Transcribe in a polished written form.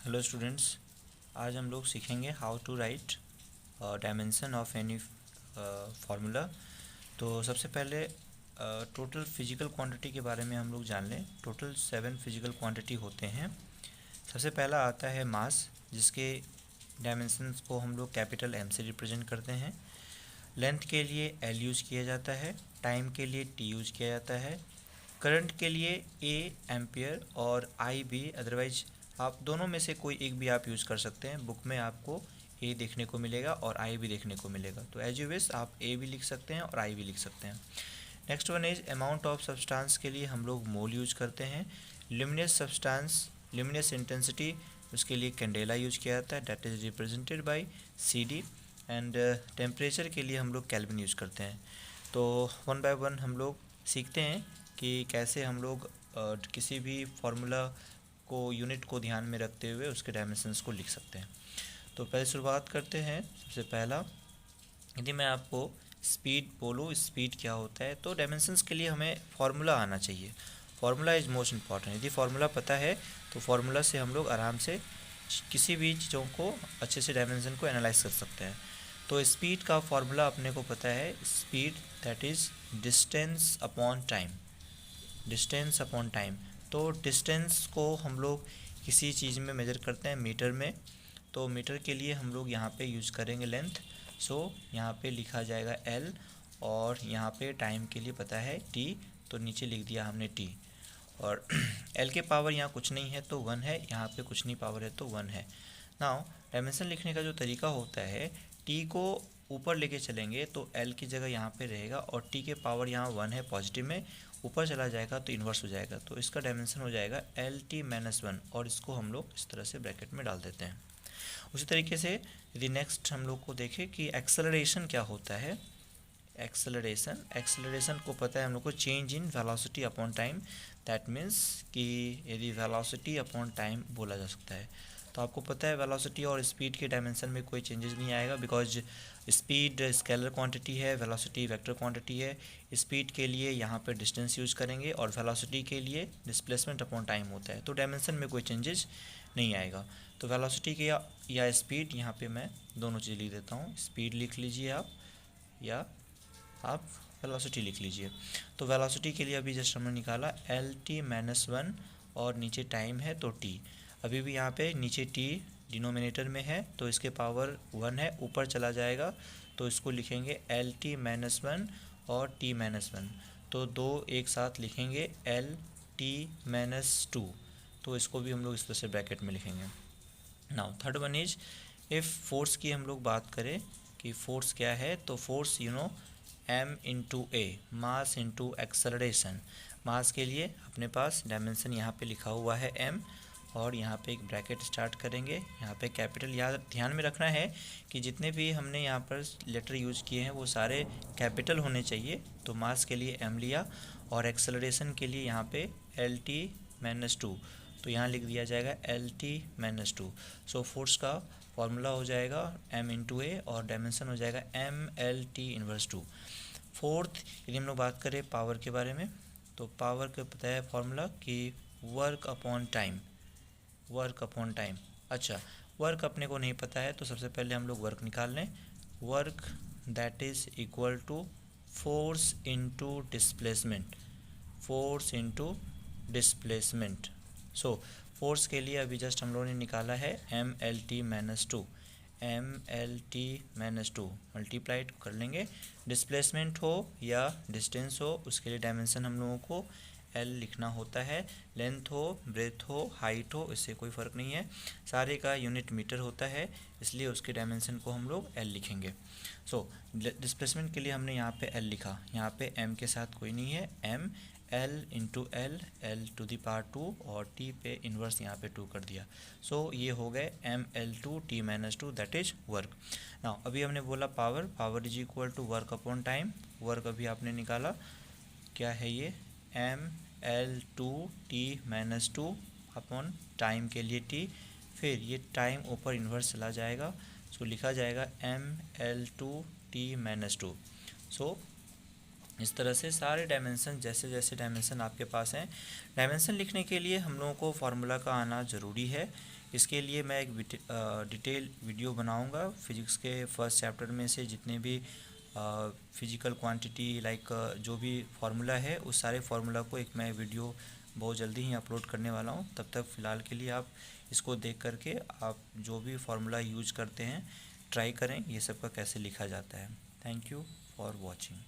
Hello students, आज हम लोग सीखेंगे how to write dimension of any formula. तो सबसे पहले टोटल फिजिकल क्वांटिटी के बारे में हम लोग जान लें। टोटल 7 फिजिकल क्वांटिटी होते हैं। सबसे पहला आता है मास, जिसके डायमेंशंस को हम लोग कैपिटल एम से रिप्रेजेंट करते हैं। लेंथ के लिए एल यूज़ किया जाता है, टाइम के लिए टी यूज़ किया जाता है, करंट के लिए ए एम्पियर और आई भी, अदरवाइज आप दोनों में से कोई एक भी आप यूज़ कर सकते हैं। बुक में आपको ए देखने को मिलेगा और आई भी देखने को मिलेगा, तो एज यू विश आप ए भी लिख सकते हैं और आई भी लिख सकते हैं। Next one is amount of substance के लिए हम लोग मोल यूज करते हैं। ल्यूमिनस सब्सटेंस, ल्यूमिनस इंटेंसिटी, उसके लिए कैंडेला यूज किया जाता है, that is represented by C D. एंड टेम्परेचर के लिए हम लोग केल्विन यूज़ करते हैं। तो वन बाय वन हम लोग सीखते हैं कि कैसे हम लोग किसी भी फार्मूला को, यूनिट को ध्यान में रखते हुए उसके डायमेंशंस को लिख सकते हैं। तो पहले शुरुआत करते हैं। सबसे पहला, यदि मैं आपको स्पीड बोलूँ, स्पीड क्या होता है, तो डायमेंशंस के लिए हमें फार्मूला आना चाहिए। Formula is most important. यदि फार्मूला पता है तो फार्मूला से हम लोग आराम से किसी भी चीज़ों को अच्छे से डायमेंशन को एनालाइज कर सकते हैं। तो स्पीड का फार्मूला अपने को पता है, speed that is distance upon time, distance upon time. तो डिस्टेंस को हम लोग किसी चीज़ में मेज़र करते हैं, मीटर में। तो मीटर के लिए हम लोग यहाँ पे यूज़ करेंगे लेंथ। सो यहाँ पे लिखा जाएगा L, और यहाँ पे टाइम के लिए पता है T, तो नीचे लिख दिया हमने T। और L के पावर यहाँ कुछ नहीं है तो 1 है, यहाँ पे कुछ नहीं पावर है तो 1 है। नाउ डायमेंशन लिखने का जो तरीका होता है, T को ऊपर लेके चलेंगे तो L की जगह यहाँ पे रहेगा, और T के पावर यहाँ 1 है पॉजिटिव में, ऊपर चला जाएगा तो इन्वर्स हो जाएगा, तो इसका डायमेंशन हो जाएगा LT-1, और इसको हम लोग इस तरह से ब्रैकेट में डाल देते हैं। उसी तरीके से यदि नेक्स्ट हम लोग को देखें कि एक्सेलरेशन क्या होता है। एक्सेलरेशन को पता है हम लोग को, change in velocity upon time. That means कि यदि वेलोसिटी अपॉन टाइम बोला जा सकता है, तो आपको पता है वेलोसिटी और स्पीड के डायमेंशन में कोई चेंजेस नहीं आएगा, बिकॉज स्पीड स्केलर क्वांटिटी है, वेलोसिटी वेक्टर क्वांटिटी है। स्पीड के लिए यहाँ पे डिस्टेंस यूज़ करेंगे और वेलोसिटी के लिए डिस्प्लेसमेंट अपॉन टाइम होता है, तो डायमेंशन में कोई चेंजेस नहीं आएगा। तो वेलोसिटी के या स्पीड, यहाँ पे मैं दोनों चीज़ लिख देता हूँ, स्पीड लिख लीजिए आप, या आप वेलोसिटी लिख लीजिए। तो वेलोसिटी के लिए अभी जस्ट हमने निकाला LT-1, और नीचे टाइम है तो T। अभी भी यहाँ पे नीचे T डिनोमिनेटर में है तो इसके पावर 1 है, ऊपर चला जाएगा तो इसको लिखेंगे LT-1 और T-1, तो दो एक साथ लिखेंगे LT-2, तो इसको भी हम लोग इस तरह से ब्रैकेट में लिखेंगे। Now third one is, if force की हम लोग बात करें कि फोर्स क्या है, तो फोर्स M इंटू ए, मास इंटू एक्सेलरेशन। मास के लिए अपने पास डायमेंशन यहाँ पे लिखा हुआ है M, और यहाँ पे एक ब्रैकेट स्टार्ट करेंगे, यहाँ पे कैपिटल। याद ध्यान में रखना है कि जितने भी हमने यहाँ पर लेटर यूज़ किए हैं वो सारे कैपिटल होने चाहिए। तो मास के लिए M लिया, और एक्सेलरेशन के लिए यहाँ पे LT-2, तो यहाँ लिख दिया जाएगा LT-2। सो फोर्स का फॉर्मूला हो जाएगा M इंटू ए, और डायमेंशन हो जाएगा MLT-2। फोर्थ, यदि हम लोग बात करें पावर के बारे में, तो पावर का पता है फॉर्मूला कि work upon time, work upon time. अच्छा, वर्क अपने को नहीं पता है तो सबसे पहले हम लोग वर्क निकाल लें। Work that is equal to force into displacement, force into displacement. So force के लिए अभी जस्ट हम लोगों ने निकाला है MLT-2, MLT-2 मल्टीप्लाइड कर लेंगे। डिस्प्लेसमेंट हो या डिस्टेंस हो, उसके लिए डायमेंशन हम लोगों को L लिखना होता है। लेंथ हो, ब्रेथ हो, हाइट हो, इससे कोई फ़र्क नहीं है, सारे का यूनिट मीटर होता है, इसलिए उसके डायमेंशन को हम लोग L लिखेंगे। सो डिस्प्लेसमेंट के लिए हमने यहाँ पे L लिखा, यहाँ पे M के साथ कोई नहीं है, M L into L, L⁻², और T पे इन्वर्स यहाँ पे 2 कर दिया। सो ये हो गए ML2T-2, that is work. Now अभी हमने बोला power, power is equal to work upon time. Work अभी आपने निकाला, क्या है ये, ML2T-2 अपॉन टाइम के लिए T, फिर ये टाइम ऊपर इन्वर्स चला जाएगा, सो लिखा जाएगा ML2T-2। सो इस तरह से सारे डायमेंशन, जैसे जैसे डायमेंशन आपके पास हैं, डायमेंशन लिखने के लिए हम लोगों को फार्मूला का आना ज़रूरी है। इसके लिए मैं एक डिटेल वीडियो बनाऊंगा। फिजिक्स के फर्स्ट चैप्टर में से जितने भी फिजिकल क्वांटिटी लाइक जो भी फार्मूला है, उस सारे फार्मूला को एक मैं वीडियो बहुत जल्दी ही अपलोड करने वाला हूँ। तब तक फ़िलहाल के लिए आप इसको देख करके आप जो भी फार्मूला यूज करते हैं ट्राई करें ये सब का कैसे लिखा जाता है। Thank you for watching.